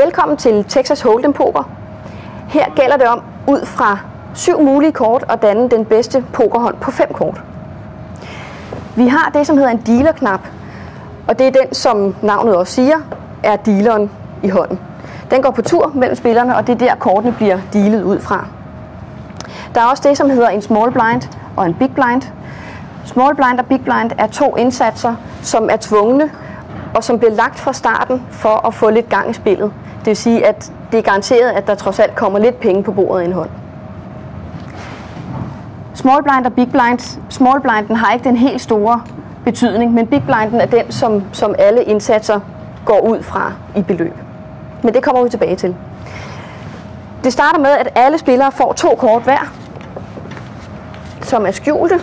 Velkommen til Texas Hold'em Poker. Her gælder det om ud fra 7 mulige kort at danne den bedste pokerhånd på 5 kort. Vi har det, som hedder en dealer-knap, og det er den, som navnet også siger, er dealeren i hånden. Den går på tur mellem spillerne, og det er der, kortene bliver dealet ud fra. Der er også det, som hedder en small blind og en big blind. Small blind og big blind er 2 indsatser, som er tvungne, og som bliver lagt fra starten for at få lidt gang i spillet. Det vil sige, at det er garanteret, at der trods alt kommer lidt penge på bordet i en hånd. Small blind og big blind. Small blinden har ikke den helt store betydning, men big blinden er den, som alle indsatser går ud fra i beløb. Men det kommer vi tilbage til. Det starter med, at alle spillere får 2 kort hver, som er skjulte.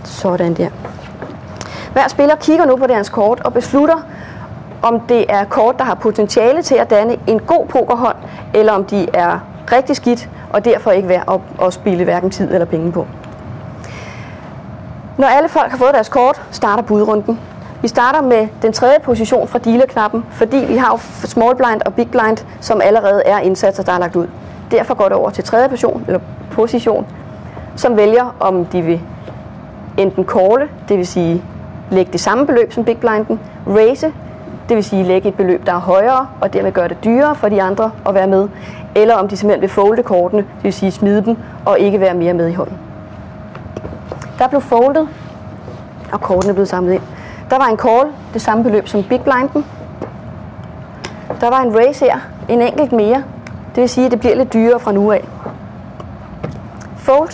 Sådan der. Hver spiller kigger nu på deres kort og beslutter, om det er kort, der har potentiale til at danne en god pokerhånd, eller om de er rigtig skidt og derfor ikke værd at spille hverken tid eller penge på. Når alle folk har fået deres kort, starter budrunden. Vi starter med den 3. position fra dealerknappen, fordi vi har small blind og big blind, som allerede er indsatser, der er lagt ud. Derfor går det over til 3. position, som vælger, om de vil enten calle, det vil sige lægge det samme beløb som big blinden, raise, det vil sige lægge et beløb, der er højere, og dermed gøre det dyrere for de andre at være med, eller om de simpelthen vil folde kortene, det vil sige smide dem og ikke være mere med i hånden. Der blev foldet, og kortene blev samlet ind. Der var en call, det samme beløb som big blinden. Der var en raise her, en enkelt mere, det vil sige, at det bliver lidt dyrere fra nu af. Fold.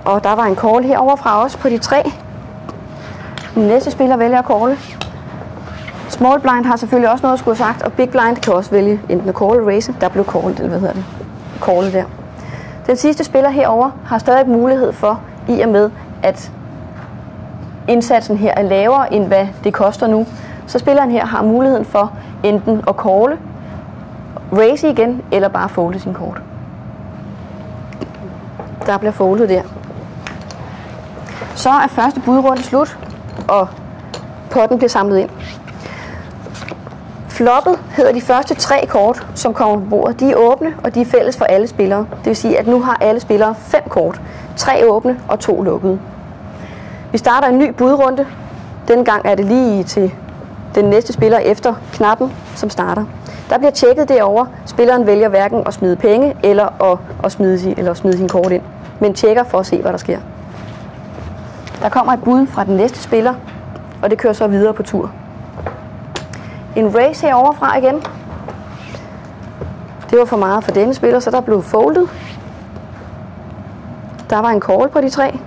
Og der var en call herovre fra os på de 3. Den næste spiller vælger at calle. Small blind har selvfølgelig også noget at skulle have sagt, og big blind kan også vælge enten at call eller raise. Der blev called, eller hvad hedder det? Callet der. Den sidste spiller herover har stadig mulighed for, i og med at indsatsen her er lavere, end hvad det koster nu, så spilleren her har muligheden for enten at calle, raise igen, eller bare folde sin kort. Der bliver foldet der. Så er første budrunde slut, og potten bliver samlet ind. Floppet hedder de første 3 kort, som kommer på bordet. De er åbne, og de er fælles for alle spillere. Det vil sige, at nu har alle spillere 5 kort. 3 åbne og 2 lukkede. Vi starter en ny budrunde. Denne gang er det lige til den næste spiller efter knappen, som starter. Der bliver tjekket derovre. Spilleren vælger hverken at smide penge eller at smide sin kort ind, men tjekker for at se, hvad der sker. Der kommer et bud fra den næste spiller, og det kører så videre på tur. En raise herovre fra igen. Det var for meget for denne spiller, så der blev foldet. Der var en call på de 3.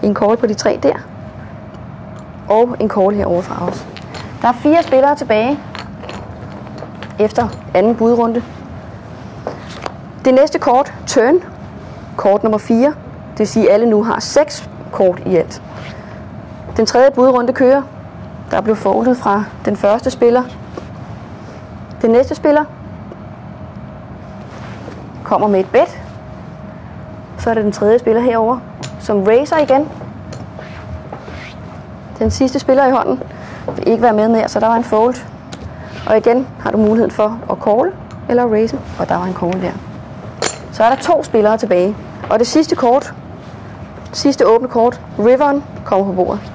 En call på de 3 der. Og en call herovre fra os. Der er 4 spillere tilbage efter anden budrunde. Det næste kort, turn, kort nummer 4. Det vil sige, at alle nu har 6 kort i alt. Den 3. budrunde kører. Der blev foldet fra den første spiller. Den næste spiller kommer med et bet. Så er det den 3. spiller herover, som raiser igen. Den sidste spiller i hånden vil ikke være med mere, så der var en fold. Og igen har du muligheden for at calle eller raise, og der var en call der. Så er der 2 spillere tilbage. Og det sidste kort, sidste åbne kort, riveren, kommer på bordet.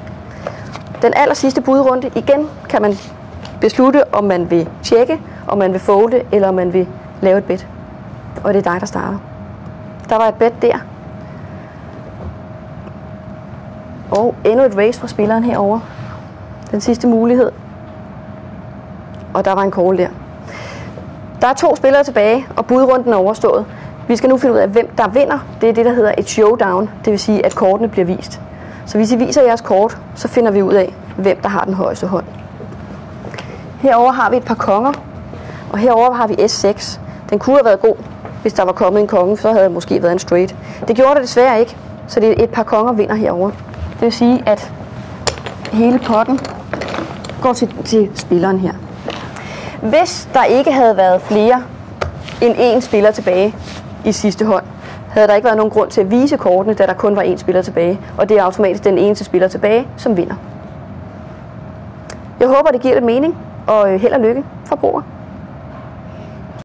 Den aller sidste budrunde, igen kan man beslutte, om man vil tjekke, om man vil folde, eller om man vil lave et bet. Og det er dig, der starter. Der var et bet der. Og endnu et raise fra spilleren herover. Den sidste mulighed. Og der var en call der. Der er 2 spillere tilbage, og budrunden er overstået. Vi skal nu finde ud af, hvem der vinder. Det er det, der hedder et showdown. Det vil sige, at kortene bliver vist. Så hvis I viser jeres kort, så finder vi ud af, hvem der har den højeste hånd. Herover har vi et par konger, og herover har vi S6. Den kunne have været god, hvis der var kommet en konge, så havde det måske været en straight. Det gjorde det desværre ikke, så det er et par konger vinder herover. Det vil sige, at hele potten går til spilleren her. Hvis der ikke havde været flere end 1 spiller tilbage i sidste hånd, havde der ikke været nogen grund til at vise kortene, da der kun var én spiller tilbage, og det er automatisk den eneste spiller tilbage, som vinder. Jeg håber, det giver lidt mening, og held og lykke, forbruger.